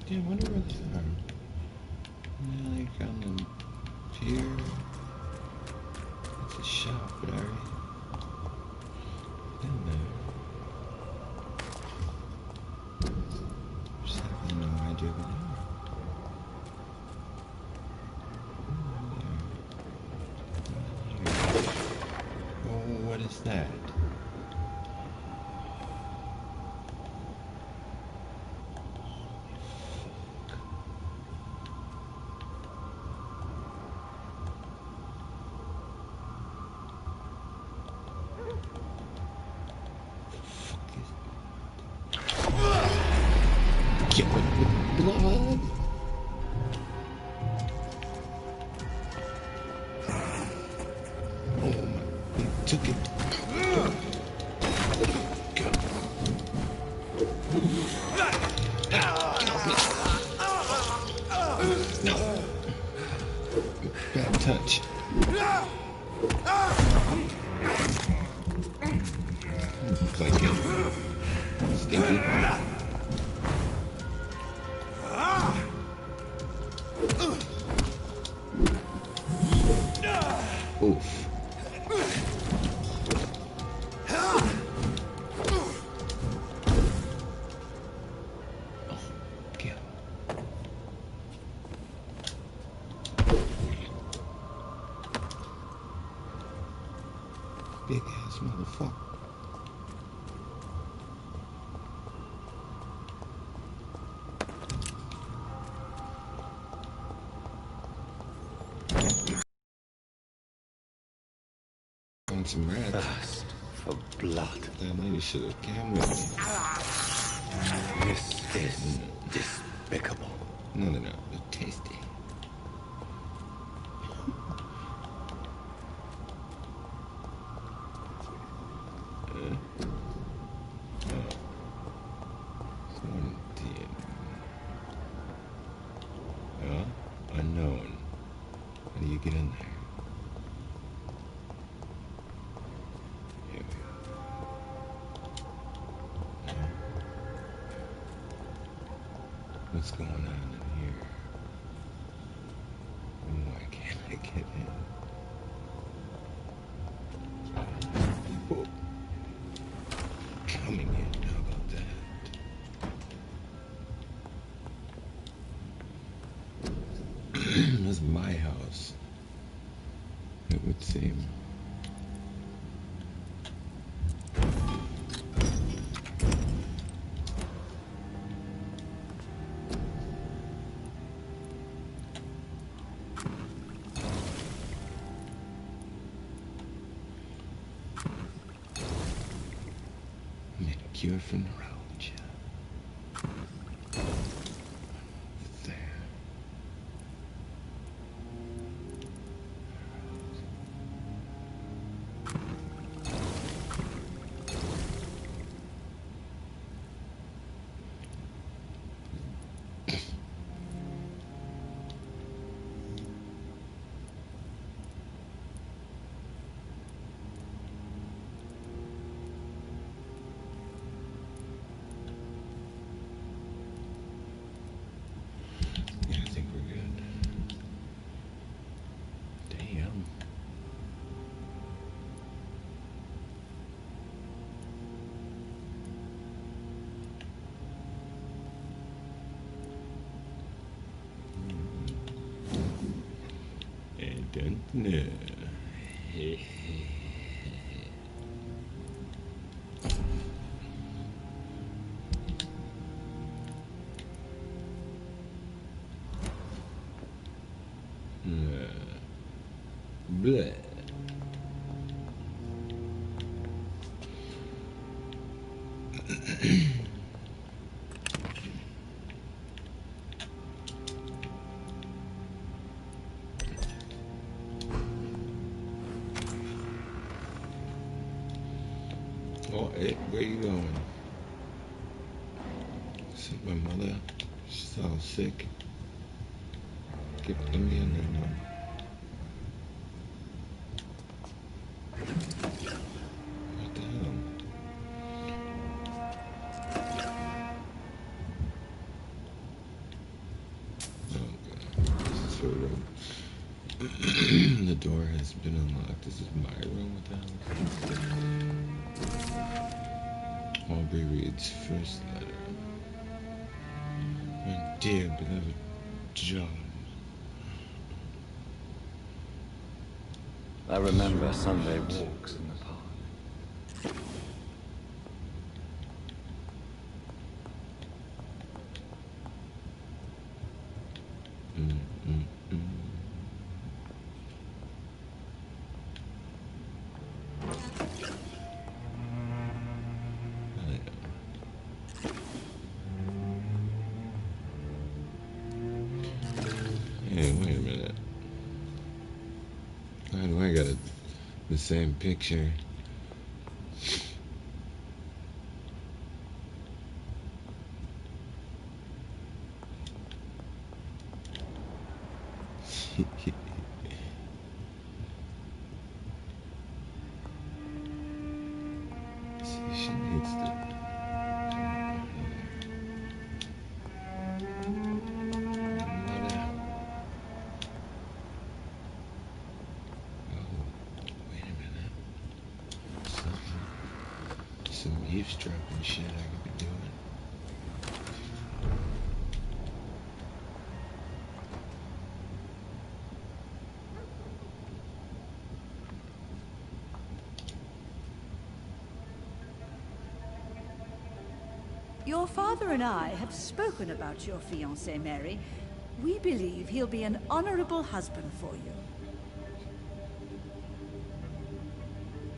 Yeah, I wonder where they are. Yeah, like on the pier. It's a shop, but I already been there. Just have no idea where they are. Oh, what is that? Get with blood. Oh my, he took it. Go. No. Bad touch. Like it. Stinky. Oof. Big ass motherfucker. On some rats. Thirst for blood. That lady should have came with me. This is despicable. No, they're tasty. Unknown. How do you get in there? Here we go. What's going on in here? Why can't I get in? Oh. Coming in. How about that? This is my house, it would seem. Made a cure for neuralgia. There. I think we're good. Damn. I don't know. Bleh. Oh, hey, where you going? See my mother? She's all sick. Let me in there now. What the hell? room. The door has been unlocked. This is my room. What the hell? Aubrey reads first letter. My dear beloved John. I remember Sunday walks in the park. Hey, wait a minute. Why do I got the same picture? See, she needs to. Some eavesdropping shit I could be doing. Your father and I have spoken about your fiancé, Mary. We believe he'll be an honorable husband for you.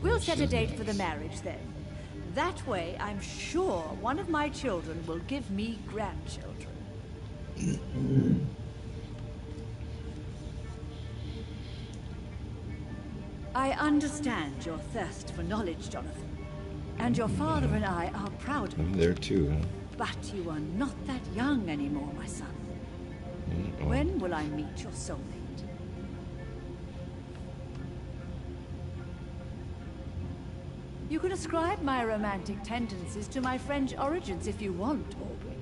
We'll set a date for the marriage then. That way, I'm sure one of my children will give me grandchildren. I understand your thirst for knowledge, Jonathan. And your father and I are proud of I'm you. there too, huh? But you are not that young anymore, my son. When will I meet your soulmate? You can ascribe my romantic tendencies to my French origins if you want, Aubrey.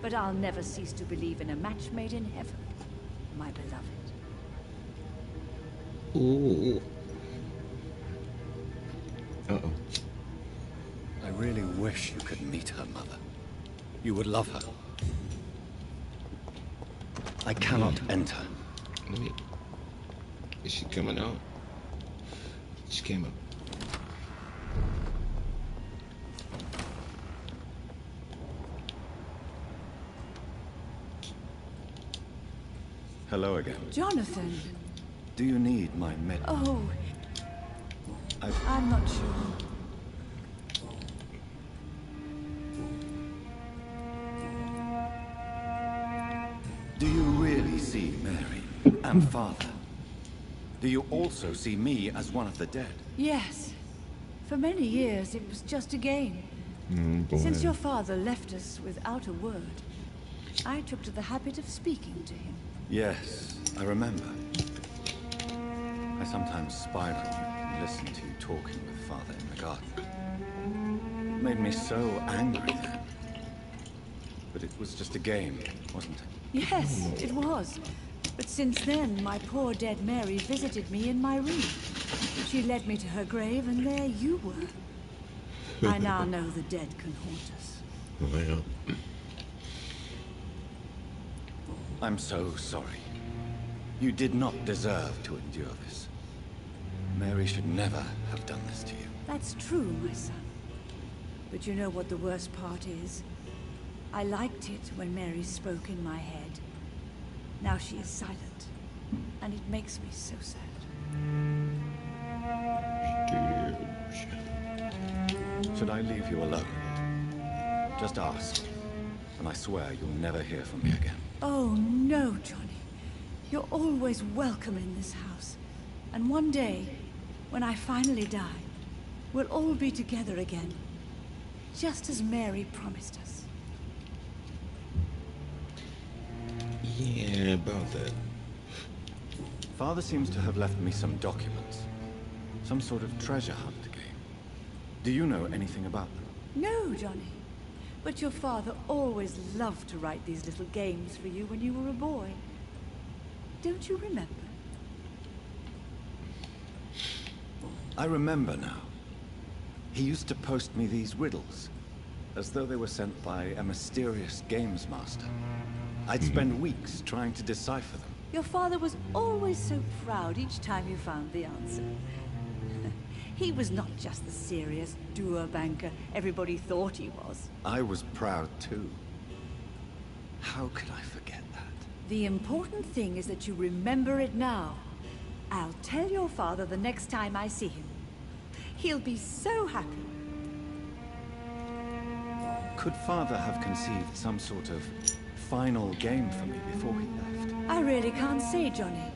But I'll never cease to believe in a match made in heaven, my beloved. Ooh. Uh-oh. I really wish you could meet her mother. You would love her. I cannot enter. Let me... Is she coming out? She came up. Hello again. Jonathan! Do you need my med? Oh, I'm not sure. Do you really see Mary and Father? Do you also see me as one of the dead? Yes. For many years, it was just a game. Boy. Since your father left us without a word, I took to the habit of speaking to him. Yes, I remember. I sometimes spiral and listen to you talking with Father in the garden. It made me so angry then. But it was just a game, wasn't it? Yes, it was. But since then, my poor dead Mary visited me in my room. She led me to her grave, and there you were. I now know the dead can haunt us. Well. I'm so sorry. You did not deserve to endure this. Mary should never have done this to you. That's true, my son. But you know what the worst part is? I liked it when Mary spoke in my head. Now she is silent, and it makes me so sad. Should I leave you alone? Just ask, and I swear you'll never hear from me again. Oh, no, Johnny. You're always welcome in this house. And one day, when I finally die, we'll all be together again. Just as Mary promised us. Yeah, about that. Father seems to have left me some documents. Some sort of treasure hunt game. Do you know anything about them? No, Johnny. But your father always loved to write these little games for you when you were a boy. Don't you remember? I remember now. He used to post me these riddles, as though they were sent by a mysterious games master. I'd spend weeks trying to decipher them. Your father was always so proud each time you found the answer. He was not just the serious doer banker everybody thought he was. I was proud too. How could I forget that? The important thing is that you remember it now. I'll tell your father the next time I see him. He'll be so happy. Could Father have conceived some sort of final game for me before he left? I really can't say, Johnny.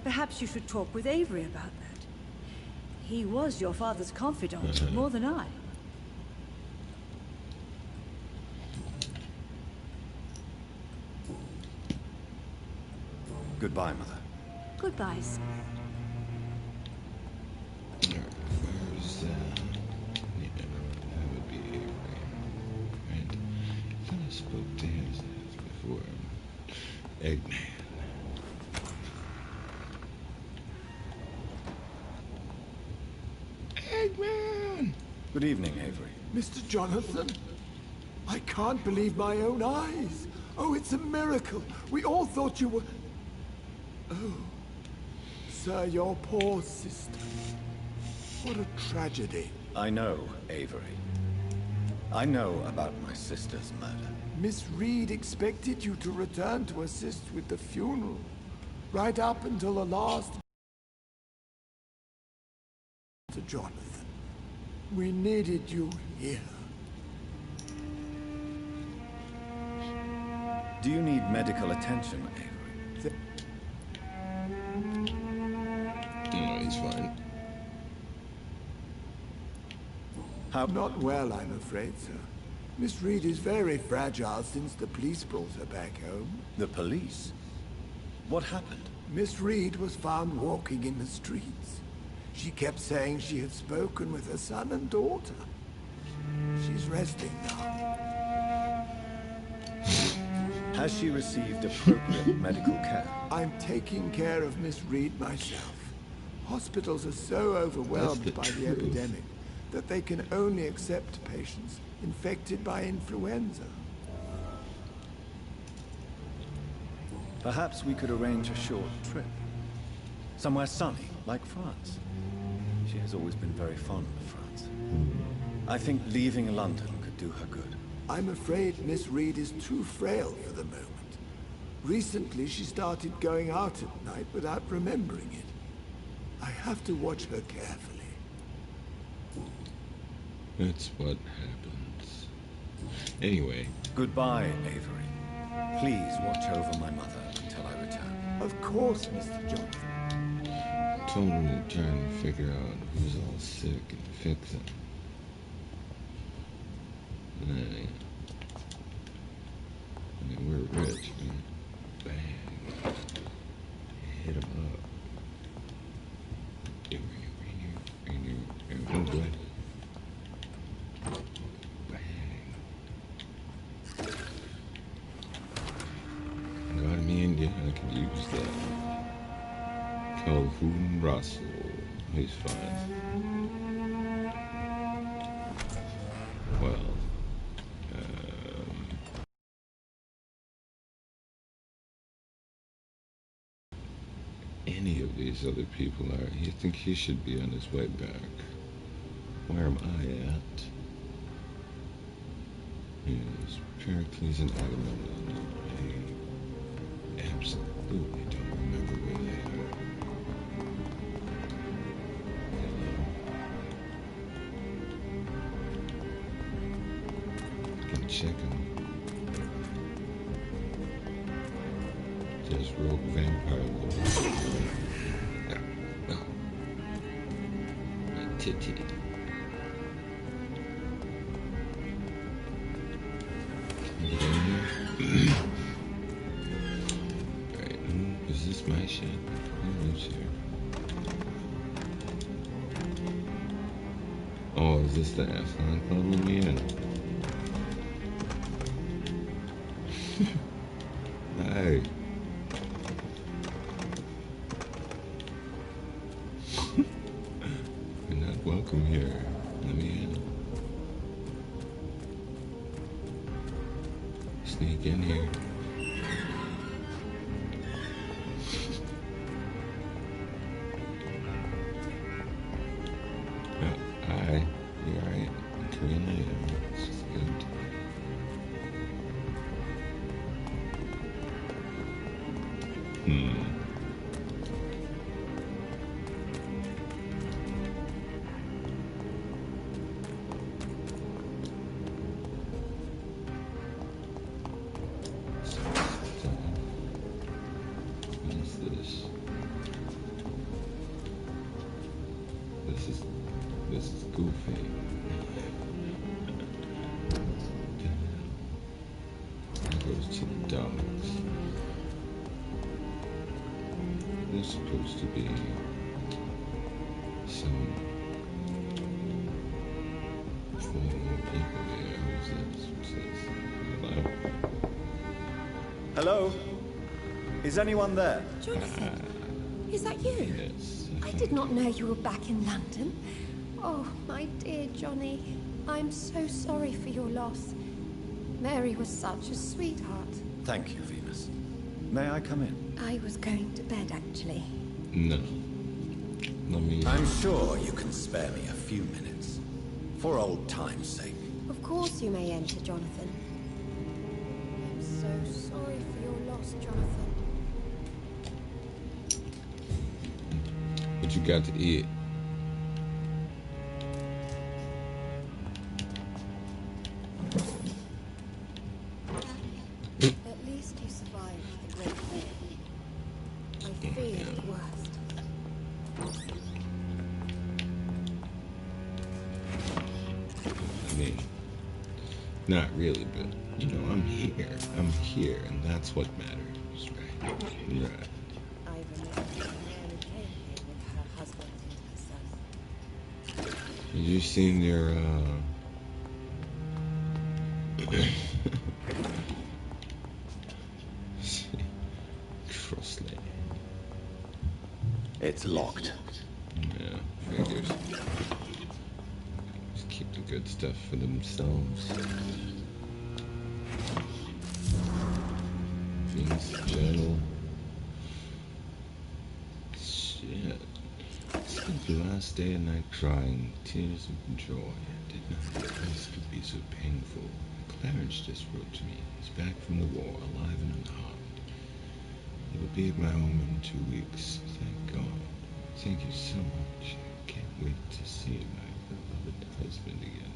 Perhaps you should talk with Avery about that. He was your father's confidant, more than I. Goodbye, Mother. Goodbye, son. Where's, yeah, that would be Avery. Right? I thought I spoke to his ass before. Eggman. Eggman! Good evening, Avery. Mr. Jonathan, I can't believe my own eyes. Oh, it's a miracle. We all thought you were... Oh, sir, your poor sister. What a tragedy. I know, Avery. I know about my sister's murder. Miss Reed expected you to return to assist with the funeral, right up until the last... Mr. Jonathan, we needed you here. Do you need medical attention, Avery? No, he's fine. How... Not well, I'm afraid, sir. Miss Reed is very fragile since the police brought her back home. The police? What happened? Miss Reed was found walking in the streets. She kept saying she had spoken with her son and daughter. She's resting now. Has she received appropriate medical care? I'm taking care of Miss Reed myself. Hospitals are so overwhelmed by the epidemic that they can only accept patients infected by influenza. Perhaps we could arrange a short trip. Somewhere sunny, like France. She has always been very fond of France. I think leaving London could do her good. I'm afraid Miss Reed is too frail for the moment. Recently, she started going out at night without remembering it. I have to watch her carefully. That's what happens. Anyway. Goodbye, Avery. Please watch over my mother until I return. Of course, Mr. Johnson. Told him to try and figure out who's all sick and fix it. I mean, we're rich, man. Bang. Hit him up. Oh, boy. Bang. Got me India. I could use that. Calhoun Russell. He's fine. Well. Any of these other people are. You think he should be on his way back? Where am I at? Yes, Pericles and Agamemnon. I absolutely don't remember where they are. Hello. Can check them. There's rogue vampire. Oh. My titty. Alright, is this my shit? Who lives here? Oh, is this the Athlon Club we in? Hey. in here. Hi. You alright? Currently, this is good. What is this? This is goofy. That goes to the dogs. There's supposed to be some 4 more people there. Who's this? What's this? Hello? Hello? Is anyone there? Jonathan, is that you? Yes. I did not know you were back in London. Oh, my dear Johnny, I'm so sorry for your loss. Mary was such a sweetheart. Thank you, Venus. May I come in? I was going to bed, actually. No. Let me... I'm sure you can spare me a few minutes. For old time's sake. Of course you may enter, Jonathan. I'm so sorry for your loss, Jonathan. What you got to eat? At least you survived the Great War. I feared the worst. I mean, not really, but, you know, I'm here. I'm here, and that's what matters, right? Right. I remember when Mary came here with her husband and her son. Have you seen their, Crossley? It's locked. Yeah, figures. Just keep the good stuff for themselves. Venus journal. Shit. Spent the last day and night crying tears of joy. I did not think this could be so painful. Clarence just wrote to me. He's back from the war, alive and unharmed. He will be at my home in 2 weeks. Thank God. Thank you so much. I can't wait to see my beloved husband again.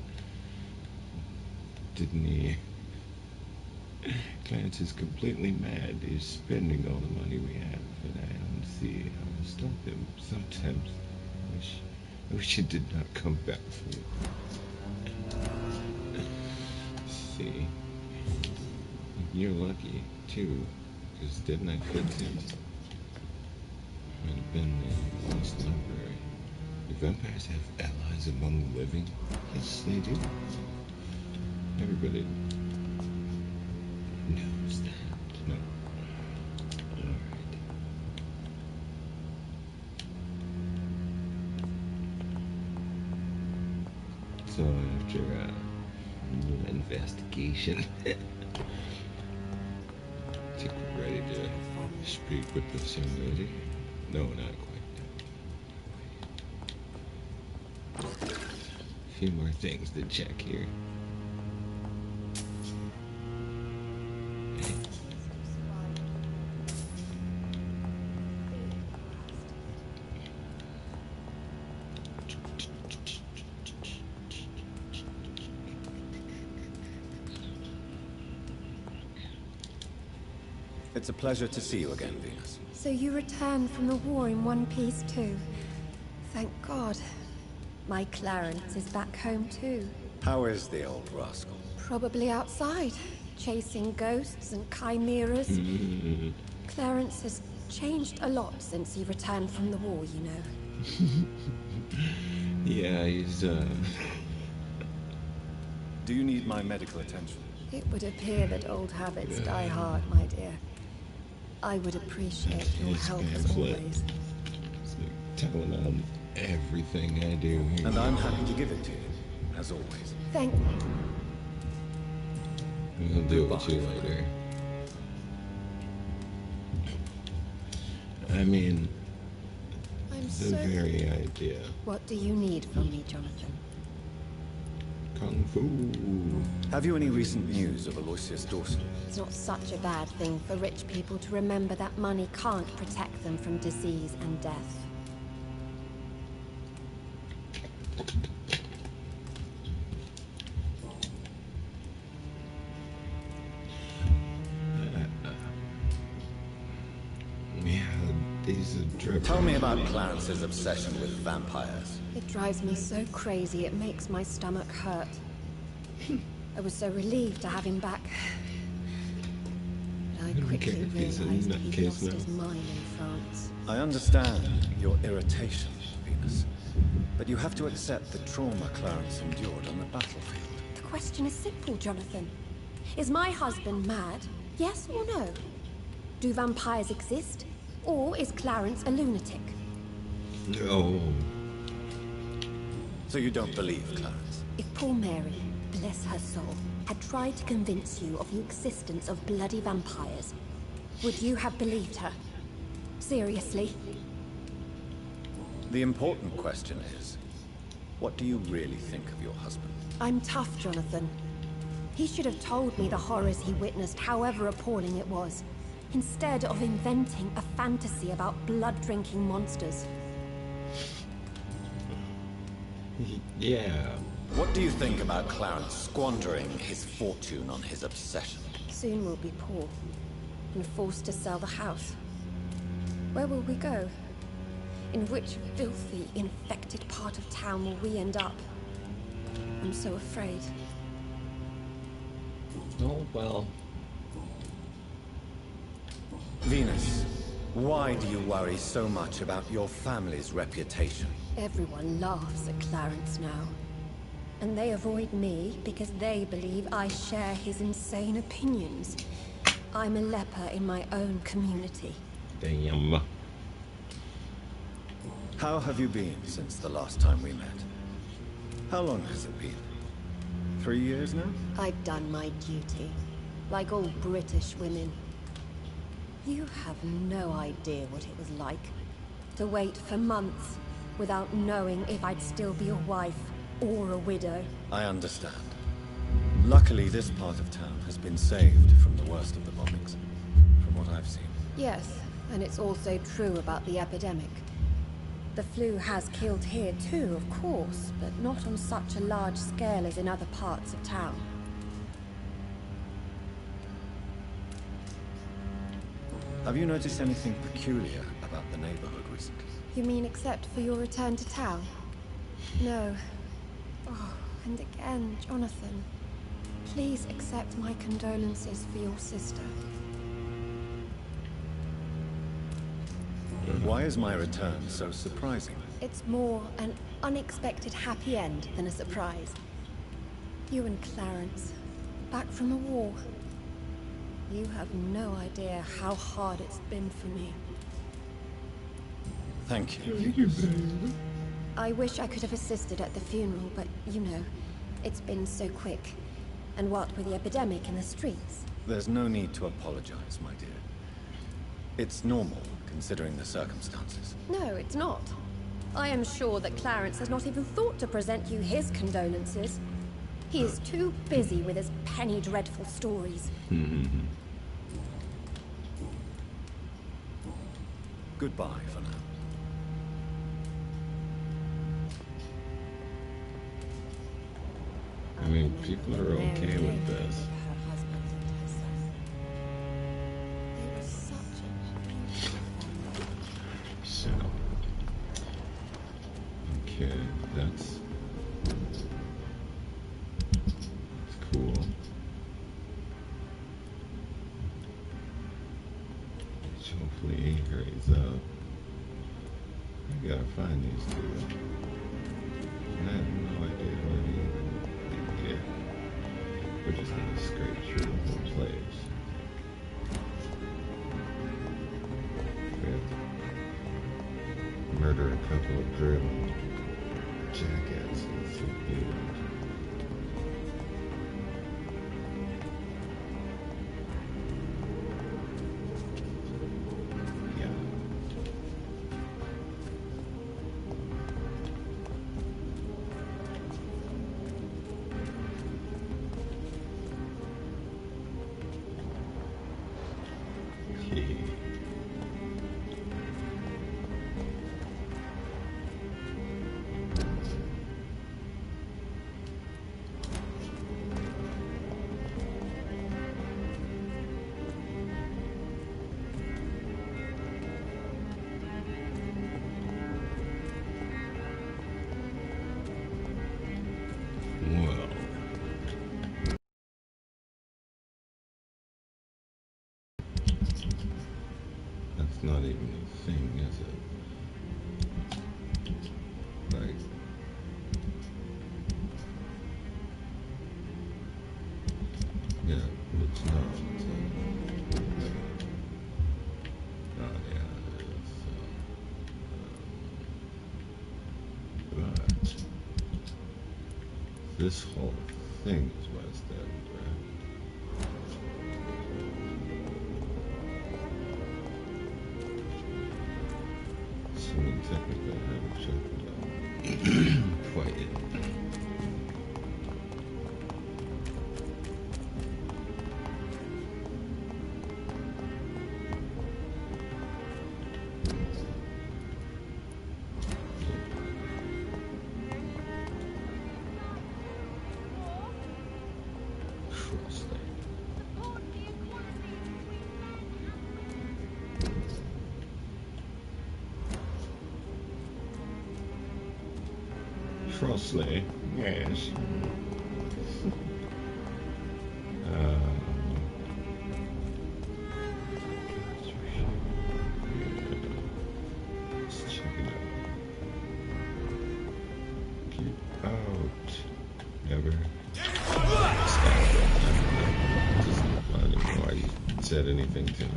Didn't he? Clarence is completely mad. He's spending all the money we have, and I don't see how to stop him. Sometimes I wish it did not come back for me. See, you're lucky too, because didn't I fit him? Might have been the lost library. Do vampires have allies among the living? Yes, they do. Everybody knows that. No. Alright. So after a little investigation, I think we're ready to speak with this young lady. No, not quite. A few more things to check here. It's a pleasure to see you again, Venus. So you returned from the war in one piece too. Thank God. My Clarence is back home too. How is the old rascal? Probably outside, chasing ghosts and chimeras. Clarence has changed a lot since he returned from the war, you know. Yeah, he's, Do you need my medical attention? It would appear that old habits die hard, my dear. I would appreciate your His help as pamphlet. always. It's like telling on everything I do. And I'm happy to give it to you, as always. Thank We'll deal with you later. I mean, I'm the so... very idea. What do you need from me, Jonathan? Kung Fu. Have you any recent news of Aloysius Dawson? It's not such a bad thing for rich people to remember that money can't protect them from disease and death. Yeah, these are dripping. Tell me about Clarence's obsession with vampires. It drives me so crazy it makes my stomach hurt. I was so relieved to have him back. But I quickly realized he'd lost his mind in France. I understand your irritation, Venus. But you have to accept the trauma Clarence endured on the battlefield. The question is simple, Jonathan. Is my husband mad? Yes or no? Do vampires exist? Or is Clarence a lunatic? No. So you don't believe Clarence? If poor Mary, bless her soul, had tried to convince you of the existence of bloody vampires, would you have believed her? Seriously? The important question is, what do you really think of your husband? I'm tough, Jonathan. He should have told me the horrors he witnessed, however appalling it was, instead of inventing a fantasy about blood-drinking monsters. Yeah. What do you think about Clarence squandering his fortune on his obsession? Soon we'll be poor, and forced to sell the house. Where will we go? In which filthy, infected part of town will we end up? I'm so afraid. Oh, well. Venus, why do you worry so much about your family's reputation? Everyone laughs at Clarence now. And they avoid me because they believe I share his insane opinions. I'm a leper in my own community. Damn. How have you been since the last time we met? How long has it been? 3 years now? I've done my duty, like all British women. You have no idea what it was like to wait for months without knowing if I'd still be a wife or a widow. I understand. Luckily, this part of town has been saved from the worst of the bombings, from what I've seen. Yes, and it's also true about the epidemic. The flu has killed here too, of course, but not on such a large scale as in other parts of town. Have you noticed anything peculiar about the neighborhood recently? You mean except for your return to town? No. Oh, and again, Jonathan. Please accept my condolences for your sister. Why is my return so surprising? It's more an unexpected happy end than a surprise. You and Clarence, back from the war. You have no idea how hard it's been for me. Thank you. I wish I could have assisted at the funeral, but you know, it's been so quick. And what with the epidemic in the streets? There's no need to apologize, my dear. It's normal, considering the circumstances. No, it's not. I am sure that Clarence has not even thought to present you his condolences. He is too busy with his penny dreadful stories. Goodbye for now. I mean, people are okay with this. Her husband and her son. They were such a beautiful family. So. Okay, that's cool. So hopefully he hurries up. I gotta find these two. I have no idea where he. Yeah. We're just gonna scrape through the whole place. We have to murder a couple of driven jackasses. Yeah. Well, that's not even a thing, is it? Like, yeah, it's not. Oh, yeah, it is. But this whole thing is West End, right? So, I mean, technically, I haven't checked it out quite yet. Crossley, yes. Let's check it out. Keep out. Never. Just, I don't even know why you said anything to me.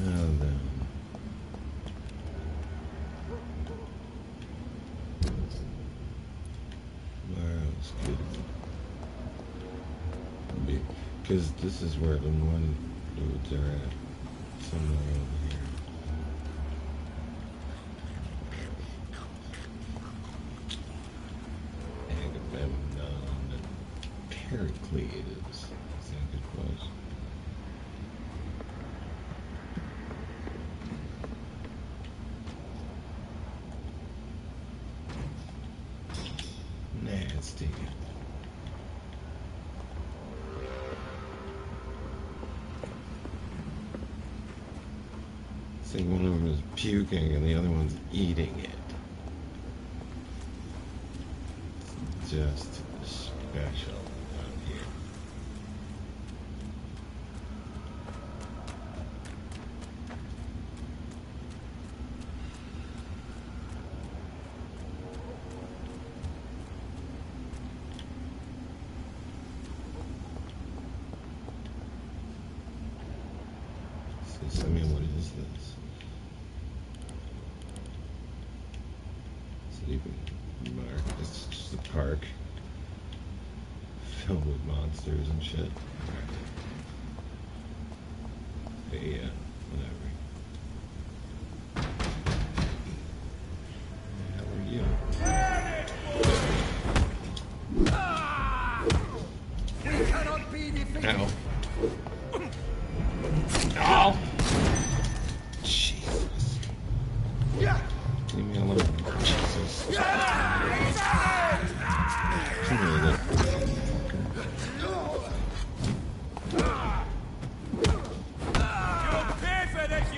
Now then. Where else could it be? Because this is where the one dudes are at. Somewhere over here. Agamemnon. Pericles, I think it was. Nasty. See, one of them is puking and the other one's eating it. It's just special out here. I mean, what is this? Is it even marked? It's just a park filled with monsters and shit. But yeah, whatever. How are you? We cannot be defeated. Ow. Ow! Jesus. Leave me alone. Jesus. Come here, little fucker. You'll pay for this!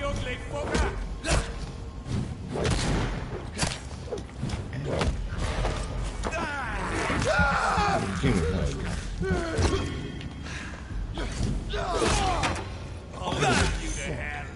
Give me a hug. I'll send you to hell.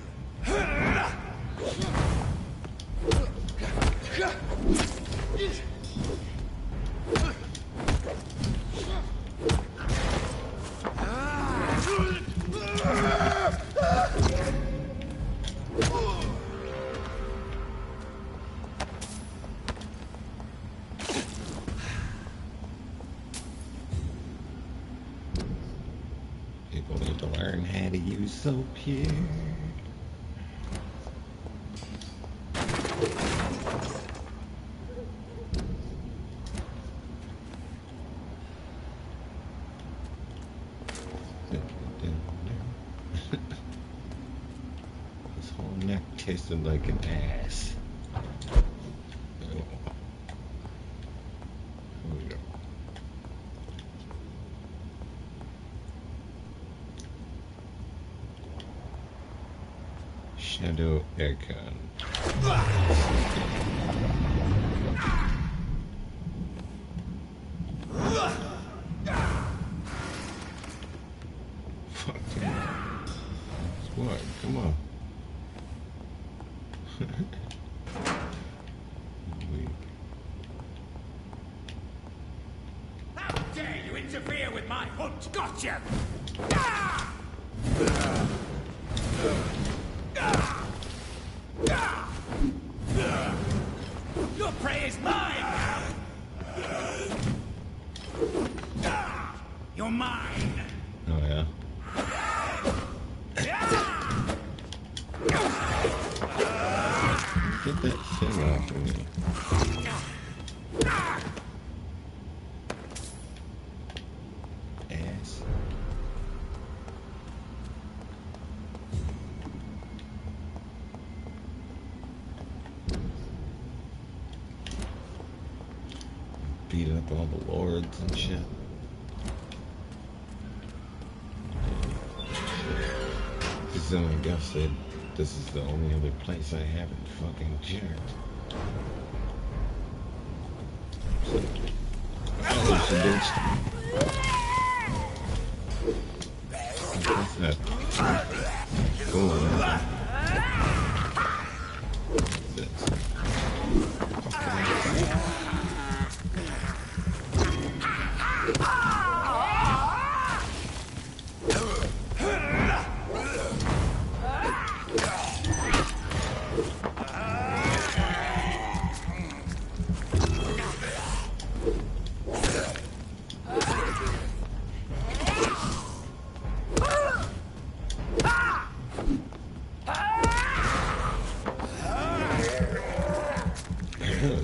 People need to learn how to use soap here. This whole neck tasted like an ass. Oh. Here we go. Shadow aircon. Fuck yeah. What? Come on. Weak. How dare you interfere with my hunt? Gotcha! Your prey is mine now! You're mine! Oh yeah. Get that thing off of me. Ass. Beat up all the lords and shit. Because then I guess that this is the only other place I haven't fucking checked. So, oh, she did. What's that? Cool. That's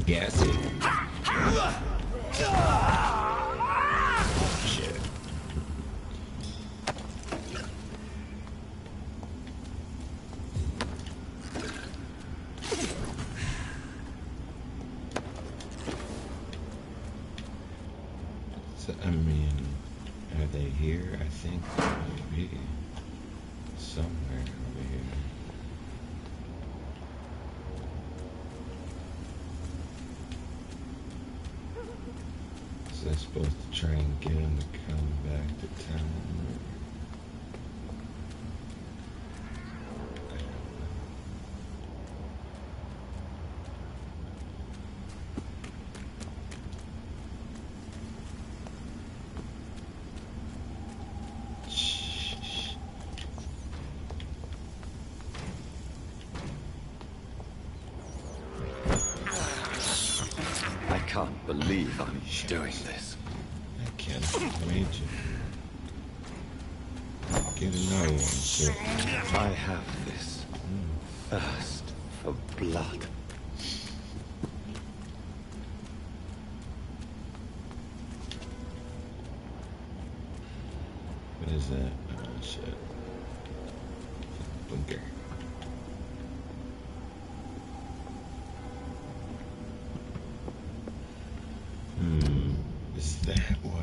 gassy. Shit. So, I mean, are they here? I think maybe somewhere over here. So I'm supposed to try and get him to come back to town. Shh. I can't believe I'm doing this. I can't wait to get another one. So, I have this thirst for blood. what is that? Oh shit. Bunker. Is that why?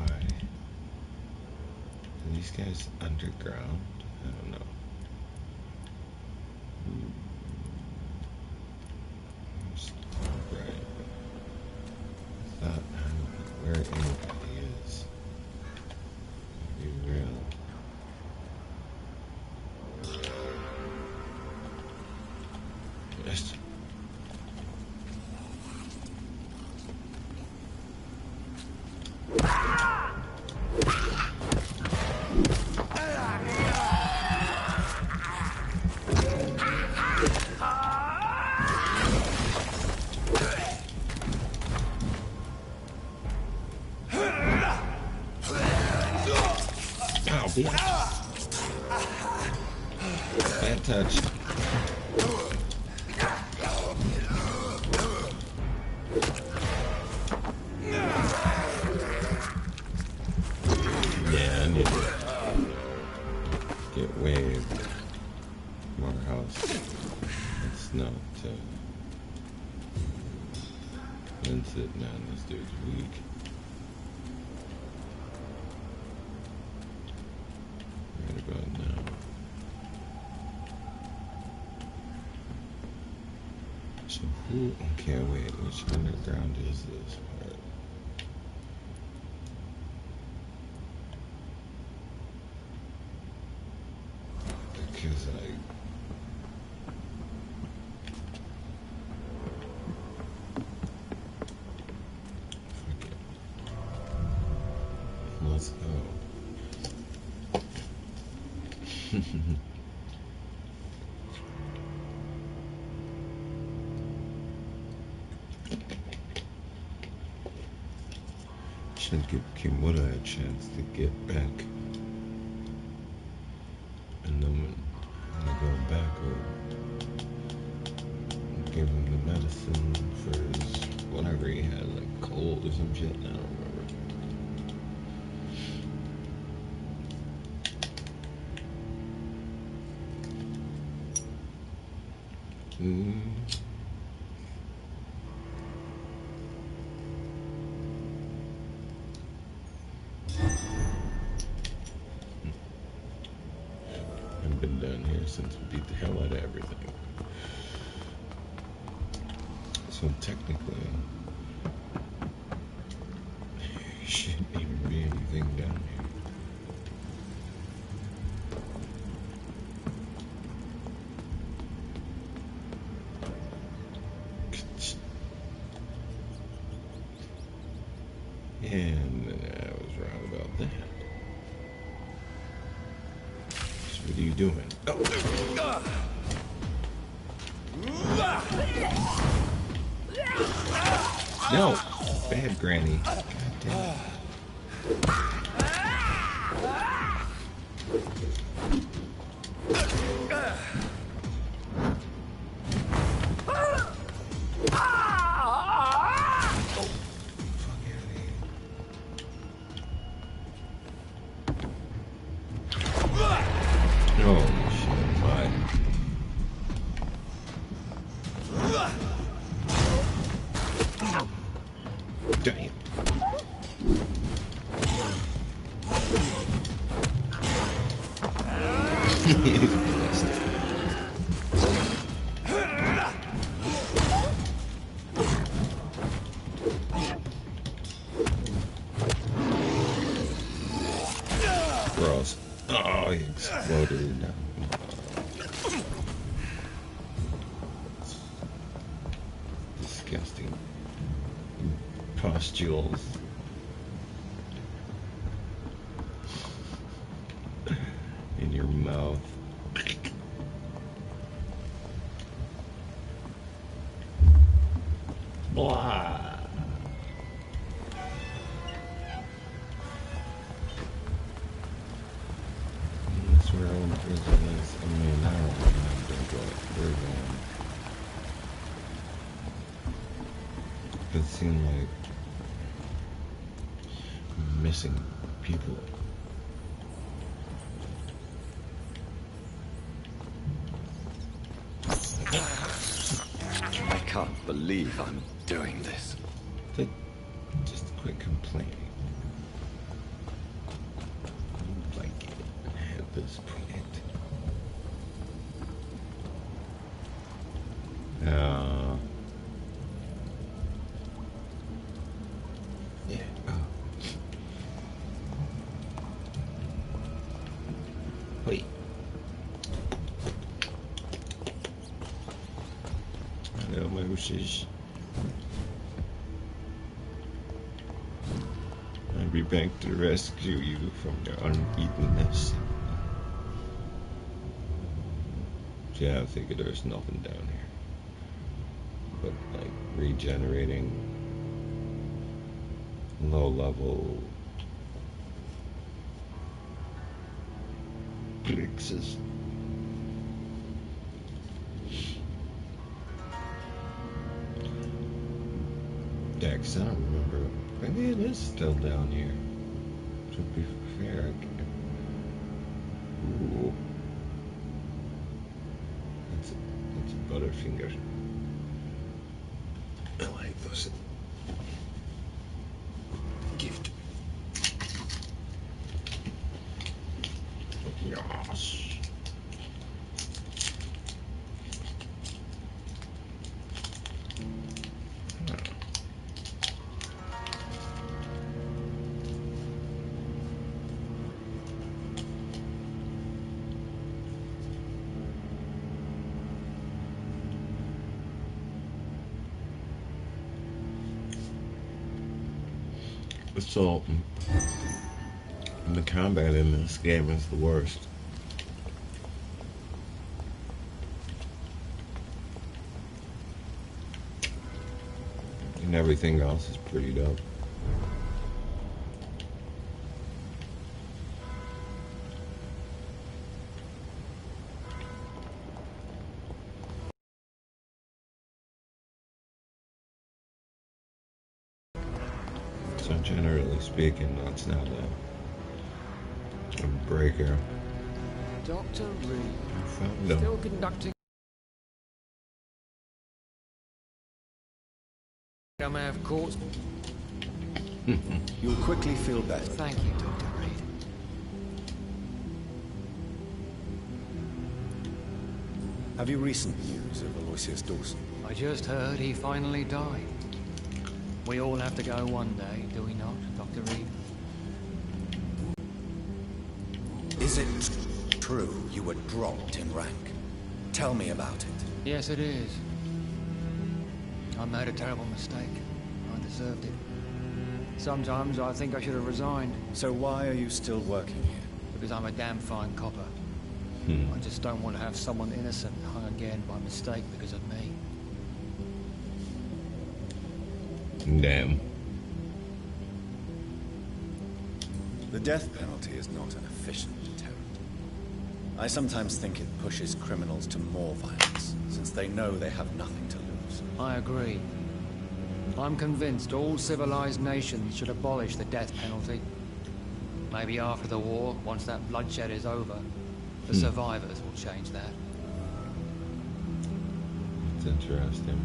Are these guys underground? I don't know. Right. I thought I don't know where anybody is. bitch. Bad touch. Yeah, I need to get waved from our house. It's not, that's it, man. This dude's weak. Right about now. So who, okay, wait, which underground is this part? Because let's go. Should give Kimura a chance to get back. And then when I go back or give him the medicine for his whatever he had, like cold or some shit, I don't remember. I've been down here since we beat the hell out of everything. So technically, there shouldn't even be anything down here. And I was wrong about that. So what are you doing? Oh. No! Bad granny. God damn it. Holy shit, my. Damn. Gross. Oh, he exploded. Disgusting. Pustules. In your mouth. Blah. That's where all the prison is. I mean, I don't think we're going. It seemed like missing people. I can't believe I'm doing this. Just quit complaining. I don't like it at this point. Yeah. Oh. Wait. Hello, my wishes. I'll be back to rescue you from your uneatenness. Yeah, I figured there's nothing down here. But, like, regenerating low-level Grixis. Dex, I don't remember. Maybe it is still down here. To be fair, ooh. That's a Butterfinger. I like those. Gift. Yes. So, the combat in this game is the worst. And everything else is pretty dope. So generally speaking, that's not a breaker. Dr. Reed, Found him. still conducting. I may have caught. You'll quickly feel better. Thank you, Dr. Reed. Have you recent news of Aloysius Dawson? I just heard he finally died. We all have to go one day, do we not, Dr. Reed? Is it true you were dropped in rank? Tell me about it. Yes, it is. I made a terrible mistake. I deserved it. Sometimes I think I should have resigned. So why are you still working here? Because I'm a damn fine copper. I just don't want to have someone innocent hung again by mistake because of me. Damn. The death penalty is not an efficient deterrent. I sometimes think it pushes criminals to more violence, since they know they have nothing to lose. I agree. I'm convinced all civilized nations should abolish the death penalty. Maybe after the war, once that bloodshed is over, the survivors will change that. It's interesting.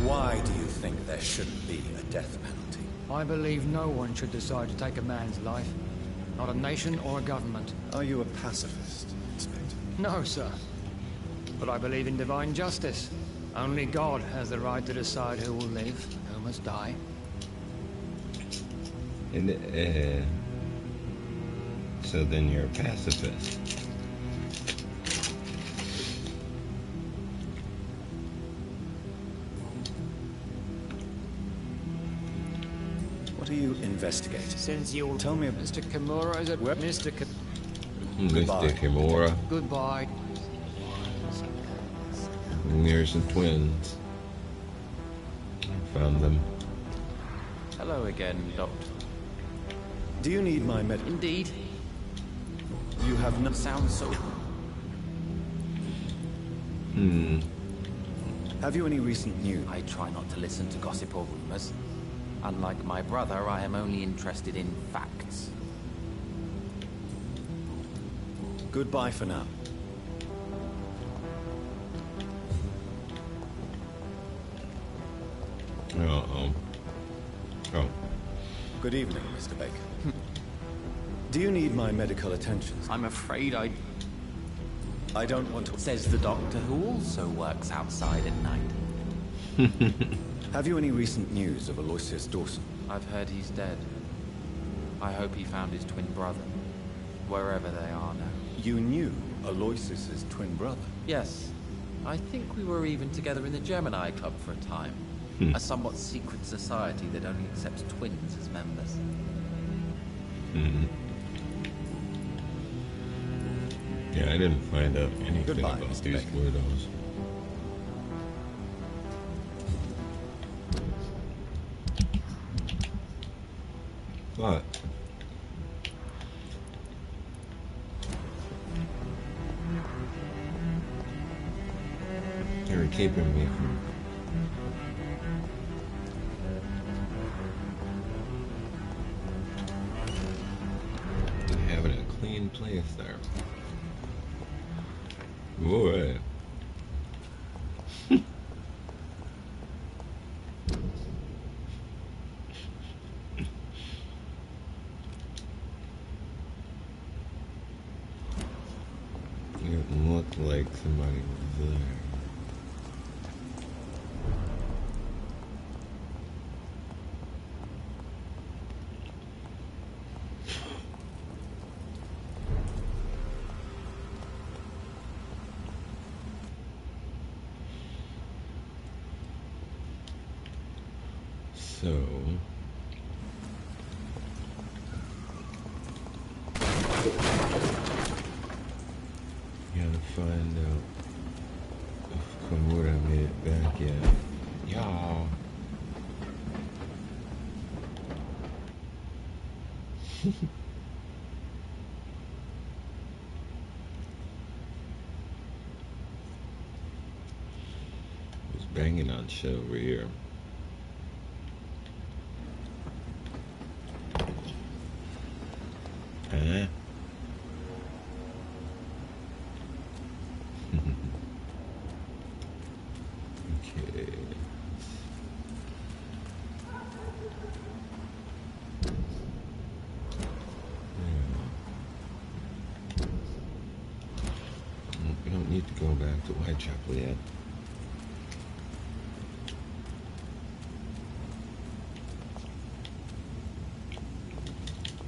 Why do you think there shouldn't be a death penalty? I believe no one should decide to take a man's life. Not a nation or a government. Are you a pacifist, Inspector? No, sir. But I believe in divine justice. Only God has the right to decide who will live, who must die. And so then you're a pacifist. What are you investigating? Since you Tell me, Mr. Kimura is at Where- Mr. Goodbye. Mr. Kimura. Goodbye. And there's the twins. I found them. Hello again, Doctor. Do you need my med? Indeed. You have no. Sounds so... Have you any recent news? I try not to listen to gossip or rumors. Unlike my brother, I am only interested in facts. Goodbye for now. Uh-oh. Oh. Good evening, Mr. Baker. Do you need my medical attention? I'm afraid I... I don't want to... Says the doctor who also works outside at night. Have you any recent news of Aloysius Dawson? I've heard he's dead. I hope he found his twin brother, wherever they are now. You knew Aloysius's twin brother? Yes. I think we were even together in the Gemini Club for a time. A somewhat secret society that only accepts twins as members. Yeah, I didn't find out anything Goodbye, about Mr. these Baker. weirdos. But keeping me from having a clean place there. Boy. It looked like somebody was there. So, gotta find out if Komura made it back yet. Y'all. Was banging on shit over here. Huh? Okay. We don't need to go back to Whitechapel yet.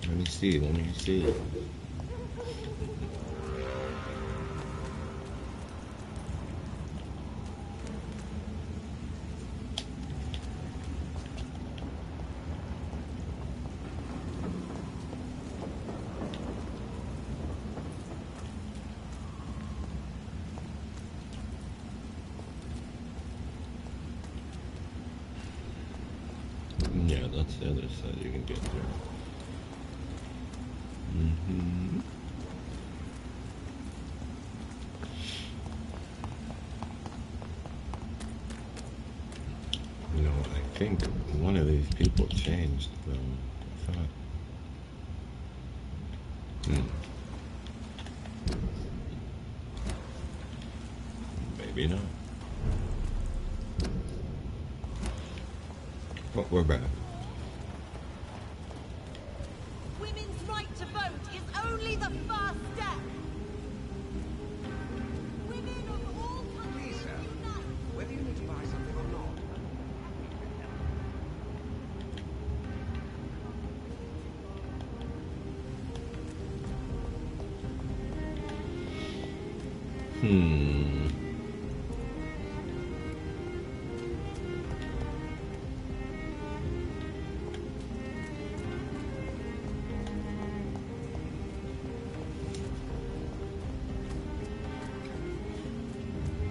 Let me see, let me see. Yeah, that's the other side you can get through. You know, I think one of these people changed, though. I thought. Maybe not. But we're back. Women's right to vote is only the first step. Women of all countries unite. Whether you need to buy something or not.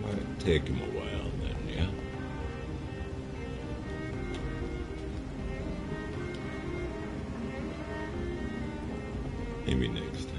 Might take him a while then, yeah? Maybe next time.